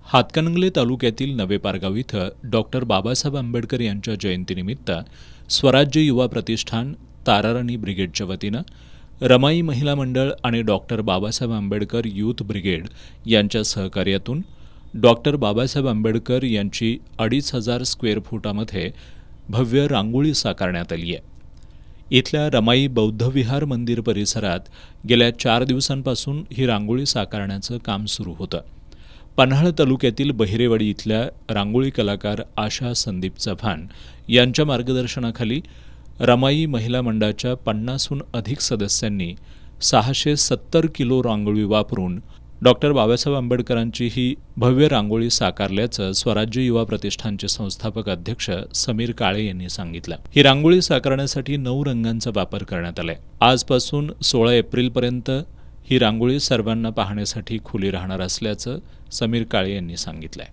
हातकणंगले तालुक्यातील नवेपारगाव इथं डॉक्टर बाबासाहेब आंबेडकर यांच्या जयंतीनिमित्त स्वराज्य युवा प्रतिष्ठान, ताराराणी ब्रिगेडच्या वतीनं रमाई महिला मंडळ आणि doctor Babasaheb Ambedkar youth brigade यांच्या सहकार्यातून डॉक्टर बाबासाहेब आंबेडकर यांची 2,500 स्क्वेअर फुटामध्ये भव्य रांगोळी साकारण्यात आली आहे. इथल्या रमाई बौद्ध विहार मंदिर परिसरात गेल्या 4 दिवसांपासून ही रांगोळी साकारण्याचं काम सुरू होतं. पन्हाळा तालुक्यातील बहिरेवाडी इथल्या रांगोळी कलाकार आशा संदीप चव्हाण यांच्या मार्गदर्शनाखाली रमाई महिला मंडळाच्या 50हून अधिक सदस्यांनी 670 किलो रांगोळी वापरून डॉक्टर बाबासाहेब आंबेडकरांची ही भव्य रांगोळी साकारल्याचं स्वराज्य युवा प्रतिष्ठानचे संस्थापक अध्यक्ष समीर काळे यांनी सांगितलं. ही रांगोळी साकारण्यासाठी 9 रंगांचा वापर करण्यात आलाय. आजपासून 16 एप्रिलपर्यंत ही रांगोळी सर्वांना पाहण्यासाठी खुली राहणार असल्याचं समीर काळे यांनी सांगितलंय.